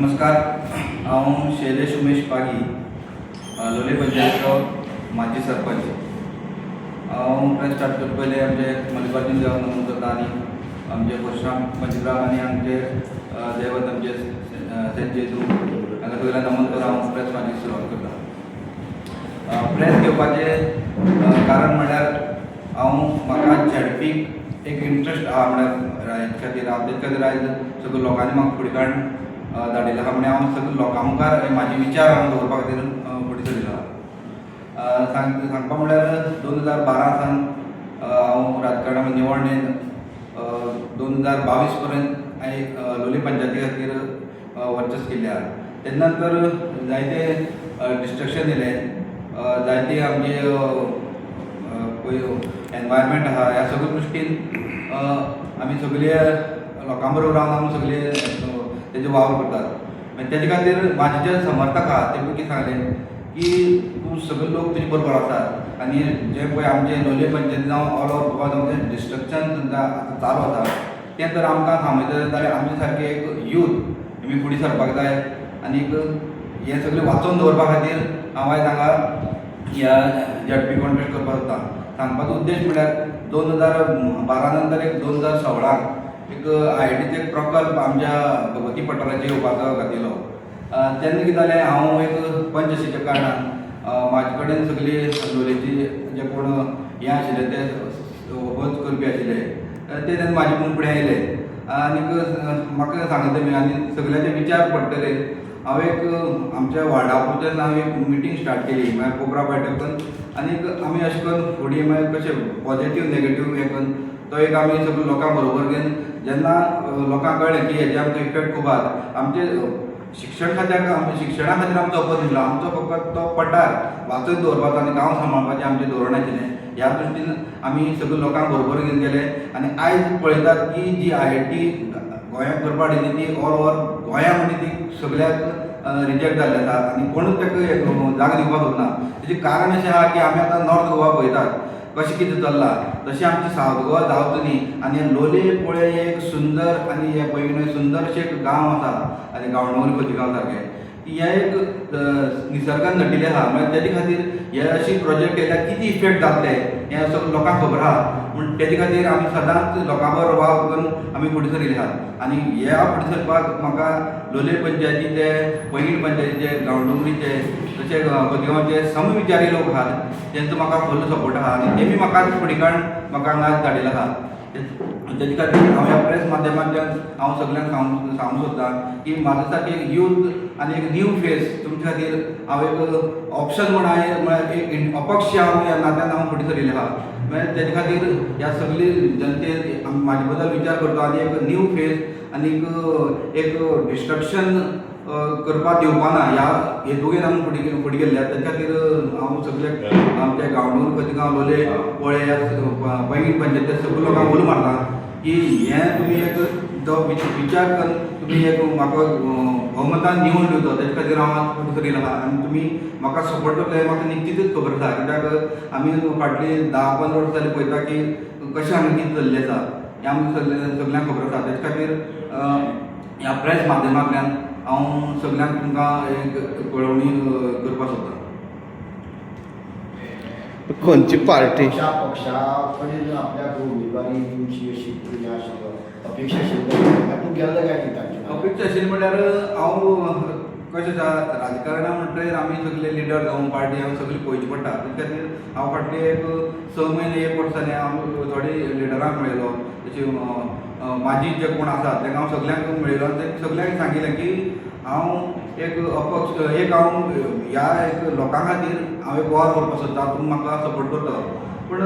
नमस्कार, हांव शैलेश उमेश पागी, लोलये पंचायतीचो माजी सरपंच। हांव प्रेस स्टार्ट करता पयलीं आमचे मल्लिकार्जुन देवाक नमन करता आनी आमचे परशुराम पंचग्राम आनी आमचे दैवत आमचे सेंट जेजू हांकां सगळ्यांक नमन करून हांव प्रेस म्हाजी सुरवात करता। प्रेस घेवपाचें कारण म्हणल्यार म्हाका झेडपीक एक इंट्रस्ट आहा, म्हणल्यार हेचे खातीर तेच खातीर आयज सगळ्या लोकांनी म्हाका फुडेकाण धाडिल्लो आहा। म्हणजे हांव सगळ्या लोकां मुखार म्हाजे विचार हांव दवरपा खातीर फुडें सरिल्लो आहा। सांगपा म्हणल्यार 2012 सावन हांव राजकारणांत निवडणेन 2022 पर्यंत हांवें लोलये पंचायती खातीर वर्चस्व केल्लें आहा। तेन्ना नंतर जायते डिस्ट्रक्शन येयलें, जायते आमचे एनवायरमेंट आहा, ह्या सगळ्या दृश्टीन आमी सगळे लोकां बरोबर रावन आमी सगळे तेजे वावर करतात। तेजे खातीर म्हाजे जे समर्थक आहा ते कितें सांगलें की तूं सगळे लोक तुजे बरोबर आसात आनी जे पळय आमचे लोलये पंचायती जावं ऑल ओवर गोवा जावं तें डिस्ट्रक्शन चालू आसा तें तर आमकां थांबयतले जाल्यार आमचे सारके एक यूथ आमी फुडें सरपाक जाय। आनीक हें सगळें वाचोवन दवरपा खातीर हांव आयज हांगा ह्या झेडपी कॉन्टेस्ट करपाक सोदतां। सांगपाचो उद्देश म्हणल्यार 2012 नंतर एक 2016 एक IITचो एक प्रकल्प आमच्या भगवती पठाराचेर येवपाचो घातिल्लो। तेन्ना कितें जालें, हांव एक पंच आशिल्ल्या कारणान म्हाजे कडेन सगळी लोलयेची जे कोण हें आशिल्ले ते वच करपी आशिल्ले ते तेन्ना म्हाजे फुडें आयले आनीक म्हाका सांगले तेमी आनी सगळ्यांचे विचार पडटले हांव एक आमच्या वार्डापुरच्यान हांव एक मिटींग स्टार्ट केली, म्हळ्यार कोबरा बैठकान। आनीक आमी अशें करून फुडें म्हळ्यार कशें पॉजिटीव नेगेटीव हें करून तो एक आमी सगळे लोकां बरोबर घेवन जेन्ना लोकांक कळ्ळें की हेजे आमकां इफेक्ट खूब आसा। आमचे शिक्षण खात्याक शिक्षणा खातीर आमचो अपोज दिलो, आमचो फकत तो पठार वाचत दवरपाचो आनी गांव सांबाळपाचें आमचें धोरण आशिल्लें। ह्या दृश्टीन आमी सगळे लोकांक बरोबर घेवन गेले आनी आयज पळयतात की जी IIT गोंयांत करपा हाडिल्ली ती ऑल ओवर गोंया म्हणजे ती सगळ्याक रिजेक्ट जाल्ली आसा आनी कोणूच ताका जाग दिवपाक सोदना। तेजें कारण अशें आहा की आमी आतां नॉर्थ गोवा पळयतात कशें कितें चल्लां, तशें आमचें सावथ गोवा जावचो न्ही। आनी लोलये पळय एक सुंदर आनी हे पळय सुंदरशें एक गांव आसा आनी गांवडोंगरी खोतीगांव सारकें हें एक निसर्गान नटिल्लें आहा। म्हळ्यार तेजे खातीर हे अशें प्रोजेक्ट येयल्यार कितें इफेक्ट जातले हें सगळें लोकांक खबर आहा। पूण तेजे खातीर आमी सदांच लोकां बरोबर वावर करून आमी फुडें सरिल्ले आहात। आनी ह्या फुडें सरपाक म्हाका लोलये पंचायतीचे, पैंगीण पंचायतीचे, गांवडोंगरीचे तशें खोतीगांवचे समविचारी लोक आहात तेंचो म्हाका फुल्ल सपोर्ट आहा आनी तेमी म्हाका फुडेकाण म्हाका हांगा धाडिल्लो आहा। तेजे खातीर हांव ह्या प्रेस माध्यमांतल्यान हांव सगळ्यांक सांगूंक सोदतां की म्हाजे सारके एक यूथ आनी एक न्यू फेस तुमचे खातीर हांव एक ऑप्शन म्हूण हांवें म्हळ्यार एक अपक्ष हांव ह्या नात्यान हांव फुडें सरिल्लो आहा। म्हळ्यार तेजे खातीर ह्या सगळी जनतेन म्हाजे बद्दल विचार करता आनी एक न्यू फेस आनीक एक डिस्ट्रक्शन करपाक दिवपाना ह्या हेतून आमी फुडें गेल्ले। तेजे खातीर हांव सगळे आमच्या गांवडोंगरी खोतीगांव लोलये पळय पैंगीण पंचायतीच्या सगळ्या लोकांक उलो मारता की हें तुमी एक जो विचार करून तुमी एक म्हाका भोवमतान निवडून दिवचो, तेजे खातीर हांव फुडें सरिल्लो आहा आनी तुमी म्हाका सपोर्ट करतले म्हाका निश्चितूच खबर आसा। कित्याक आमी फाटलीं 10-15 वर्सां जालीं पळयता की कशें आमी कितें चल्लें आसा हें आमकां सगळ्यांक खबर आसा। तेजे खातीर ह्या प्रेस माध्यमांतल्यान हांव सगळ्यांक तुमकां एक कळवणी करपाक सोदतां। खंयची पार्टी पक्षा कडेन आपल्याक उमेदवारी दिवची अशी अपेक्षा आशिल्ली तूं गेल्लो काय तांचे अपेक्षा आशिल्ली म्हणल्यार हांव कशें आसा राजकारणां म्हणटकीर आमी सगळे लिडर जावं पार्टी हांव सगळी पळोवची पडटा। ते खातीर हांव फाटले एक 6 म्हयने 1 वर्सांनी हांव थोडे लिडरांक मेळयलो, तशें म्हाजी जे कोण आसा तांकां हांव सगळ्यांक मेळयलो आनी तें सगळ्यांक सांगिल्लें की हांव एक अपक्ष एक हांव ह्या एक लोकां खातीर हांव एक वावर करपाक सोदतां, तुमी म्हाका सपोर्ट करतलो। पूण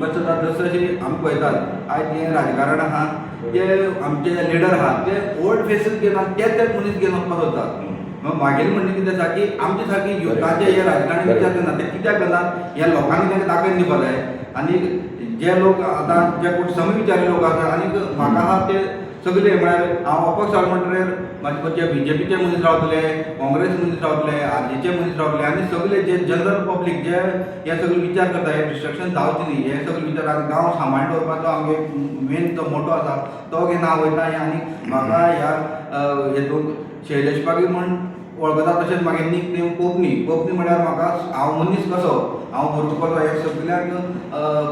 कशें जाता जसं अशें आमी पळयतात आयज जें राजकारण आहा ते आमचे लिडर आहा ते ओल्ड फेसीस घेवन तेच मनीस घेवन वचपाक सोदतात। मागेलें म्हणणें कितें आसा की आमचे सारके युथाचे हे राजकारणी विचार करना ते कित्याक करनात ह्या लोकांनी तांकां दाखोवन दिवपाक जाय। आनी जे लोक आतां जे कोण समविचारी लोक आसा आनीक म्हाका आहा ते सगळे म्हळ्यार हांव अपक्ष जालो म्हणटकीर म्हाजे BJPचे मनीस रावतले, काँग्रेस मनीस रावतले, RJचे मनीस रावतले आनी सगळे जे जनरल पब्लीक जे हे सगळे विचार करता हे डिस्ट्रक्शन जावचें न्ही हे सगळे विचार आनी गांव सांबाळून दवरपाचो आमगे मेन तो मोटो आसा तो घेवन हांव वयता आनी म्हाका ह्या हेतून शैलेश पागी म्हण वळखता तशेंच म्हागे नीक नेम पोपनी म्हळ्यार म्हाका हांव मनीस कसो हांव भरपूर कसो हे सगळ्यांक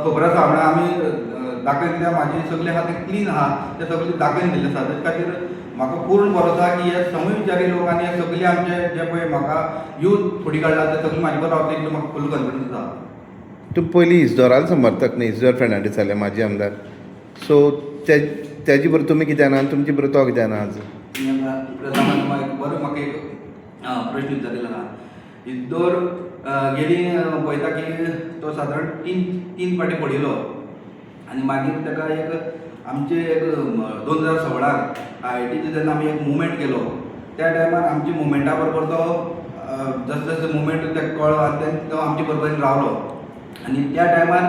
खबर आसा म्हळ्यार आमी दाखयन दिल्या म्हाजी सगळे आहा ते क्लीन आहा ते सगळे दाखयन दिल्ले आसा तेच खातीर म्हाका पूर्ण भरोसो आहा की हे समविचारी लोक आनी हे सगळे आमचे जे पळय म्हाका यूथ फुडें काडला ते सगळे म्हाजे बरोबर रावतले म्हाका फूल कॉन्फिडन्स आसा. तूं पयलीं इजदोराल समर्थक न्ही इजदोर फेर्नांडीस जाले माजी आमदार सो तेजे बरोबर तुमी कितें जाणा आनी तुमचे बरोबर तो कितें जाणा आज बरो म्हाका एक प्रश्न विचारिल्लो आहा इजदोर गेली पळयता की तो सादारण तीन फाटी पडिल्लो आनी मागीर ताका एक आमचे एक 2016 IITचे जेन्ना आमी एक मुवमेंट केलो त्या टायमार आमची मुवमेंटा बरोबर तो जसो जसो मुवमेंट ताका कळ्ळो आनी तो आमचे बरोबर रावलो आनी त्या टायमार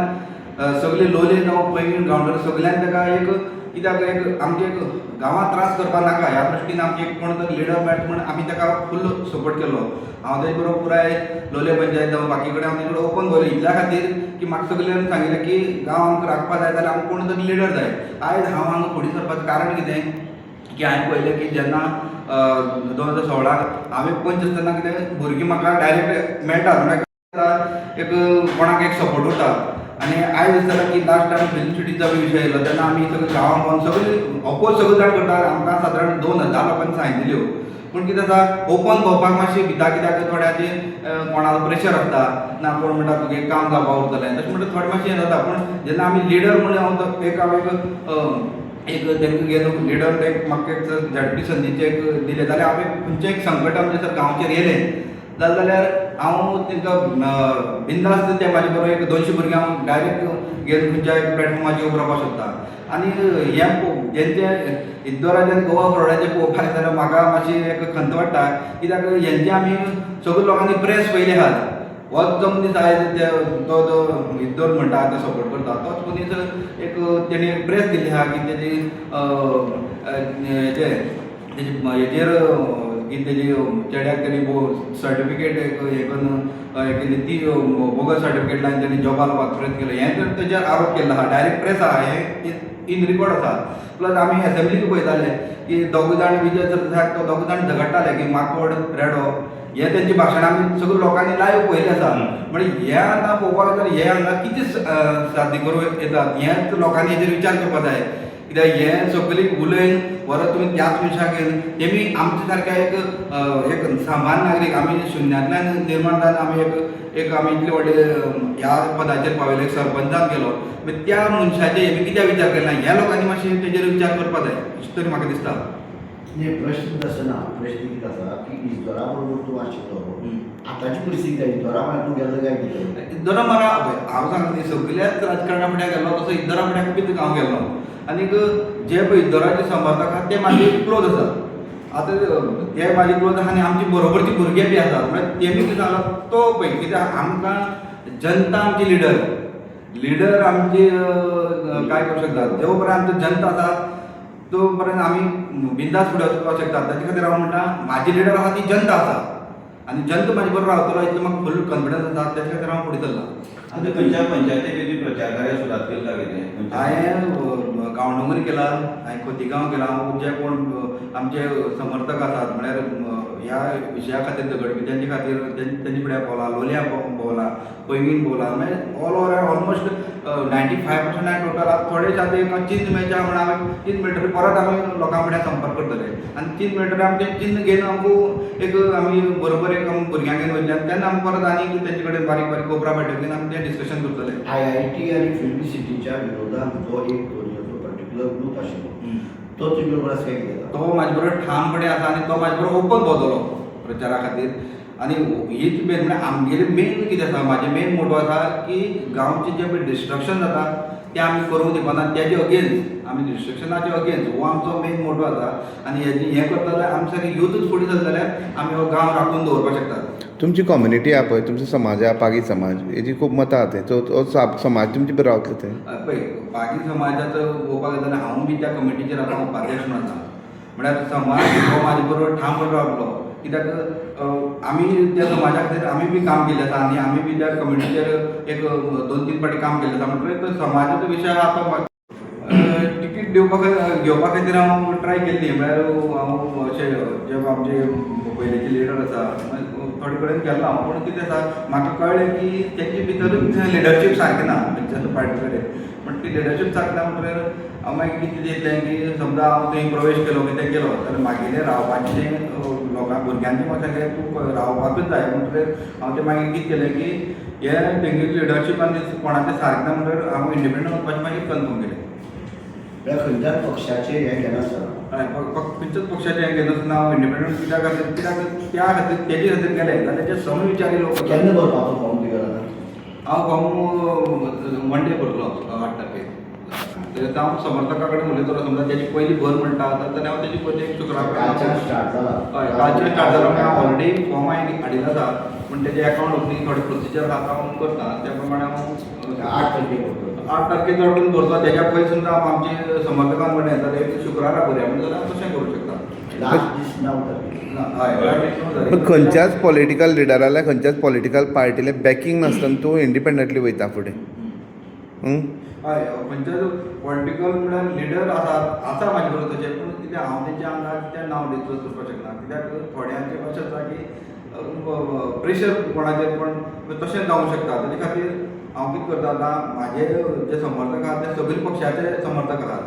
सगळे लोलये जावं पैंगीण गांवडर सगळ्यांक ताका एक कित्याक एक आमचे एक गांवांत त्रास करपाक नाका ह्या दृश्टीन आमचे एक कोण तरी लिडर मेळटा म्हण आमी ताका फूल सपोर्ट केलो. हांव तेजे बरोबर पुराय लोलये पंचायत जावं बाकी कडेन हांव तेजे कडेन ओपन दवरलें इतल्या खातीर की म्हाका सगळ्यांनी सांगिल्लें की गांव आमकां राखपा जाय जाल्यार आमकां कोण तरी लिडर जाय. आयज हांव हांगा फुडें सरपाचें कारण कितें की हांवें पळयलें की जेन्ना 2016 हांवें पंच आसतना कितें भुरगीं म्हाका डायरेक्ट मेळटात एक कोणाक एक सपोर्ट उरता आनी आयज दिसता की लास्ट टायम फिल्म सिटीचा विशय येयलो तेन्ना आमी सगळे गांवां पावन सगळे अपोज सगळे जाण करता आमकां सादारण 2000 लोकांनी सायन दिल्यो पूण कितें जाता ओपन भोंवपाक मातशें भिता कित्याक थोड्याचे कोणाचो प्रेशर आसता ना कोण म्हणटा तुगे काम जावपा उरतलें तशें म्हणटा थोडें मातशें हें जाता पूण जेन्ना आमी लिडर म्हणून हांव एक तांकां घेवन लिडर एक म्हाका एक झडपी संदीचे एक दिलें जाल्यार हांव एक खंयचें एक संकट आमच्या गांवचेर येयलें जाल्यार हांव तांकां बिंदास्त ते म्हाजे बरोबर एक 200 भुरग्यांक हांव डायरेक्ट घेवन खंयच्याय प्लॅटफॉर्माचेर उबो रावपाक सोदता आनी हें जेंचे इद्दोराचे गोवा फॉरवर्डाचे पळोवपाक जाल्यार म्हाका मातशी एक खंत वाडटा कित्याक हेंचे आमी सगळे लोकांनी प्रेस पयले आहात होच जो मनीस आयज तो जो इद्दोर म्हणटा तो सपोर्ट करता तोच मनीस एक तेणी प्रेस दिल्ली आहा की तेजी हेजेर की तेजी चेड्याक तेणी सर्टिफिकेट एक हें करून हें केली ती बोगस सर्टिफिकेट लावन तेणी जॉबा लावपाक प्रयत्न केलो हें तर तेजेर आरोप केल्लो आहा डायरेक्ट प्रेस आहा हें इन रिकॉर्ड आसा प्लस आमी असेंब्लीक पळयताले की दोग जाण विजय सरदेसायाक तो दोग जाण झगडटाले की माकोड रेडो हे तेंची भाशणां आमी सगळे लोकांनी लायव्ह पळयलें आसा म्हणजे हें आतां पळोवपाक जाल्यार हे हांगा कितें साध्य करूं येतात हेंच लोकांनी हेजेर विचार करपाक जाय कित्याक हें सगळी उलयन परत तुमी त्याच मनशाक घेवन तेमी आमचे सारक्या एक सामान्य नागरीक आमी शुन्यांतल्यान निर्माण जावन आमी एक आमी इतले व्हडले ह्या पदाचेर पावयले सरपंचान गेलो मागीर त्या मनशाचे हेमी कित्याक विचार केला ह्या लोकांनी मातशें तेजेर विचार करपाक जाय अशें तरी म्हाका दिसता. नाही प्रश्न तसं ना प्रश्न कितें आसा की इजदोरा बरोबर तूं आशिल्लो आतांची परिस्थिती काय इजदोरा म्हळ्यार तूं गेलो काय कितें इद्दोरा म्हाका हांव सांगता सगळ्याच राजकारणा फुड्यान गेलो तसो इद्दोरा फुड्यान बी हांव गेलो आनीक जे पळय इद्दोराचे समर्थक आहात ते म्हाजे क्लोज आसात आतां ते म्हाजे क्लोज आहा आनी आमचे बरोबरचे भुरगे बी आसात म्हळ्यार तेमी कितें सांगला तो पळय कित्याक आमकां जनता आमची लिडर आमची काय करूं शकता जो पर्यंत आमची जनता आसा तो पर्यंत आमी बिंदास फुडें वचपाक शकतात ताचे खातीर हांव म्हणटा म्हाजी लिडर आसा ती जनता आसा आनी जनता म्हाजे बरोबर रावतलो इतलो म्हाका फूल कॉन्फिडन्स आसा ताचे खातीर हांव फुडें चल्ला. आतां खंयच्या पंचायतीची बी प्रचार कार्य सुरवात केला कितें हांवें गांवडोंगरी केला हांवें खोतीगांव केला हांव जे कोण आमचे समर्थक आसात म्हळ्यार ह्या विशया खातीर झगडपी तेंचे खातीर तेंचे फुड्यान भोंवला लोलयां भोंवला पैंगीण भोंवला मागीर ऑल ओवर ऑलमोस्ट 95% हांवें टोटल थोडेच आतां एक चिन्ह मेळच्या म्हण हांवें चिन्ह मेळटरी परत आमी लोकां फुड्यान संपर्क करतले आनी चिन्ह मेळटरी आमी तें चिन्ह घेवन आमकां एक आमी बरोबर एक भुरग्यांक घेवन वयतले आनी तेन्ना आमी परत आनी तेंचे कडेन बारीक बारीक कोपरा बैठकीन आमी तें डिस्कशन करतले. IIT आनी फिल्म सिटीच्या विरोधात जो एक पर्टिक्युलर ग्रूप आशिल्लो तो तुजे बरोबर आसा काय कितें तो म्हाजे बरोबर ठामपणे आसा आनी तो म्हाजे बरोबर ओपन भोंवतलो प्रचारा खातीर आनी हीच मेन म्हळ्यार आमगेलें मेन कितें आसा म्हाजें मेन मोटो आसा की गांवचें जें पळय डिस्ट्रक्शन जाता तें आमी करूंक दिवपाना तेजे अगेन्स्ट आमी डिस्ट्रक्शनाचे अगेन्स्ट हो आमचो मेन मोटो आसा आनी हें करता जाल्यार आमी सारकें यूथूच फुडें चलता जाल्यार आमी हो गांव राखून दवरपाक शकतात. तुमची कम्युनिटी आहा पळय तुमचो समाज आहा पागी समाज हेजी खूब मतां आहा थंय समाज तुमचे बी रावतले थंय पळय पागी समाजाचो पळोवपाक गेलो जाल्यार हांव बी त्या कमिटीचेर आतां उपाध्यक्ष म्हणून आसा म्हळ्यार समाज हो म्हाजे बरोबर ठामपणे रावतलो कित्याक आमी त्या समाजा खातीर आमी बी काम केलें आसा आनी आमी बी त्या कमिटीचेर एक 2-3 फावटी काम केलें आसा म्हणटकीर तो समाजाचो विशय आहा तो टिकेट किट घेवपा खातीर हांव ट्राय केल्ली म्हळ्यार हांव अशें जे आमचे पयलींचे लिडर आसा थोडे कडेन गेल्लो हांव पूण कितें आसा म्हाका कळ्ळें की तेंचे भितरूच लिडरशीप सारकें ना खंयच्याच पार्टी कडेन पण ती लिडरशीप सारकी ना म्हणटकीर हांव मागीर कितें चिंतलें की समजा हांव थंय प्रवेश केलो कितें केलो जाल्यार मागेलें रावपाचें लोकांक भुरग्यांचें म्हाका सांगलें तूं रावपाकूच जाय म्हणटकीर हांव तें मागीर कितें केलें की हे तेंगे लिडरशीप आनी कोणाचें सारकें ना म्हणटकीर हांव इंडिपेंडंट वचपाचें मागीर कन्फर्म केलें. म्हळ्यार खंयच्याच पक्षाचें हें घेनासतना खंयच्याच पक्षाचें हें घेनासतना हांव इंडिपेंडंट कित्याक त्या खातीर तेजे खातीर गेलें जाल्यार जे समविचारी लोक केन्ना भरपाचो फॉर्म तुवें घाला हांव फॉर्म मंडे भरलो 8 तारखेक. तर हांव समर्थका कडेन उलयतलो समजा तेजी पयली भर म्हणटा जाल्यार हांव तेजी पयली शुक्रार कालच्यान स्टार्ट जाला हय कालचें स्टार्ट जालो हांव ऑलरेडी फॉर्म हाडिल्लो आसा पूण तेजे अकावंट ओपनींग थोडे प्रोसिजर आसा हांव करता त्या प्रमाणे हांव 8 तारखेक भरतो 8 तारखेक जोडून भरता तेज्या पयलीं सुद्दां हांव आमचे समर्थकांक म्हणलें जाल्यार एक शुक्रारा भरया म्हणजे जाल्यार हांव तशें करूं शकता. लास्ट दीस 9 तारखेक हय पण खंयच्याच पॉलिटिकल लिडराल्या खंयच्याच पॉलिटिकल पार्टीले बॅकिंग नासतना तूं इंडिपेंडंटली वयता फुडें. हय खंयच्याच पॉलिटिकल म्हळ्यार लिडर आसा म्हाजे बरोबर तशें पूण कितें हांव तेच्या आंगार तें नांव डिस्क्लोज करपाक शकना कित्याक थोड्यांचें अशें आसा की प्रेशर कोणाचेर पण तशें जावंक शकता तेजे खातीर हांव कितें करता आतां म्हाजे जे समर्थक आहात ते सगळे पक्षाचे समर्थक आहात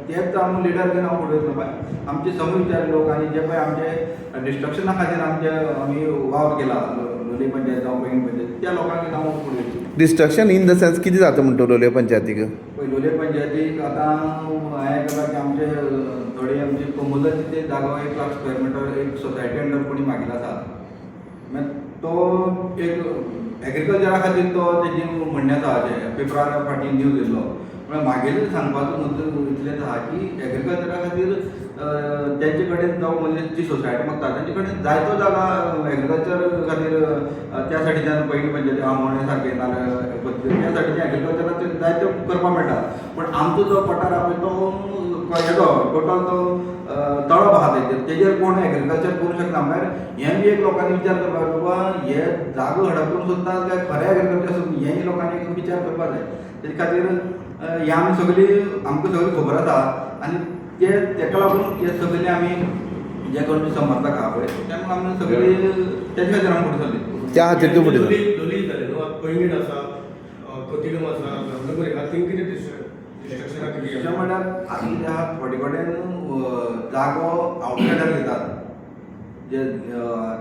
तेच हांव लिडर घेवन हांव फुडें वयतलो पळय आमचे समविचारी लोक आनी जे पळय आमचे डिस्ट्रक्शना खातीर आमी वावर केला लोलये पंचायत जावं पैंगीण पंचायत त्या लोकांक घेवन हांव फुडें वयतलो. डिस्ट्रक्शन इन द सेन्स कितें जाता म्हणटा लोलये पंचायतीक पळय लोलये पंचायतीक आतां हांवें केला की आमचे थोडे आमचे कोमुलाची ते जागो 1 लाख स्क्वेअर मिटर एक सोसायटी अंडर कोणी मागिल्लो आसा मागीर तो एक एग्रीकल्चरा खातीर तो तेजी म्हणणें आसा जे पेपरार फाटीं न्यूज येयल्लो म्हळ्यार मागेलें सांगपाचो मुद्दो इतलेंच आसा की एग्रीकल्चरा खातीर तेंचे कडेन जावं म्हणजे जी सोसायटी मागता तेंचे कडेन जायतो जागा एग्रीकल्चर खातीर त्या सायडीच्यान पैंगीण पंचायती आमोणे सारकें नाल्यार त्या सायडीच्यान एग्रीकल्चराचेर जायतो करपाक मेळटा पूण आमचो जो पठार आहा पळय तो हेजो टोटल तो तळप आहा तेजेर कोण एग्रीकल्चर करूंक शकना म्हळ्यार हें बी एक लोकांनी विचार करपाक जाय बाबा हे जागो हडपून सोदता काय खरें एग्रीकल्चर सोदता हेंय लोकांनी एक विचार करपाक जाय तेजे खातीर हे आमी सगळी आमकां सगळी खबर आसा आनी तेका लागून हे सगळे आमी जे कोण समर्थक आहा पळय तेमकां आमी सगळी तेजे खातीर आमी फुडें सरली त्या खातीर तूं फुडें लोलये जालें न्हू पैंगीण आसा खोतिगांव आसा गांवनगर आहा थिंग कितें डिस्ट्रक्शनाक कितें तशें म्हळ्यार आतां कितें आहा थोडे कडेन जागो आवटसायडार घेतात जे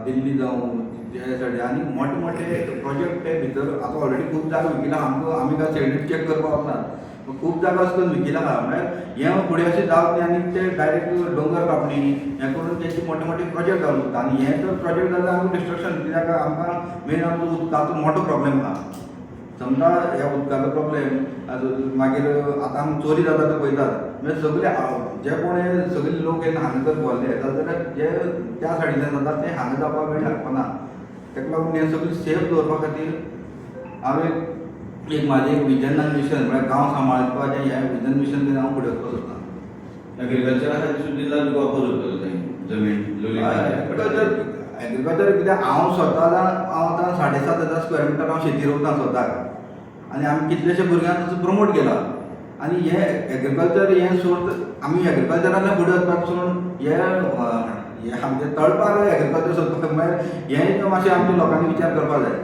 दिल्ली जावं जे सायडी आनी मोठे मोठे प्रोजेक्ट ते भितर आतां ऑलरेडी खूब जागो विकिला आमी काय सेडिट चॅक करपाक वचनात खूब जागो अशें करून विकिला आहा म्हळ्यार हें फुडें अशें जावं न्ही आनी ते डायरेक्ट दोंगर कापणी हें करून तेंचे मोठे मोठे प्रोजेक्ट घालूं शकता आनी हें जर प्रोजेक्ट जाल्यार आमकां डिस्ट्रक्शन कित्याक आमकां मेन आमचो उदकाचो मोठो प्रॉब्लेम आहा समजा ह्या उदकाचो प्रॉब्लेम मागीर आतां आमी चोरी जाता ते पळयतात म्हणजे सगळे जे कोण सगळे लोक येवन हांगा जर भरले येतात जाल्यार जे त्या सायडीच्यान जाता ते हांगा जावपाक वेळ लागपाना ताका लागून हें सगळें सेफ दवरपा खातीर हांवें एक म्हाजें एक विजन आनी मिशन म्हळ्यार गांव सांबाळपाचें हें विजन मिशन घेवन हांव फुडें वचपाक सोदतां. एग्रीकल्चरा खातीर सुद्दां जिल्ला तुका वापर करतलो थंय जमीन लोलये एग्रीकल्चर कित्याक हांव स्वता हांव आतां 7,500 स्क्वेअर मिटर हांव शेती रोवता स्वताक आनी आमी कितलेशे भुरग्यांक तसो प्रमोट केला आनी हें एग्रीकल्चर हें सोड आमी एग्रीकल्चरान फुडें वचपासून हें आमचे तळपार एग्रीकल्चर सोदपाक म्हळ्यार हेंय मातशें आमच्या लोकांनी विचार करपाक जाय.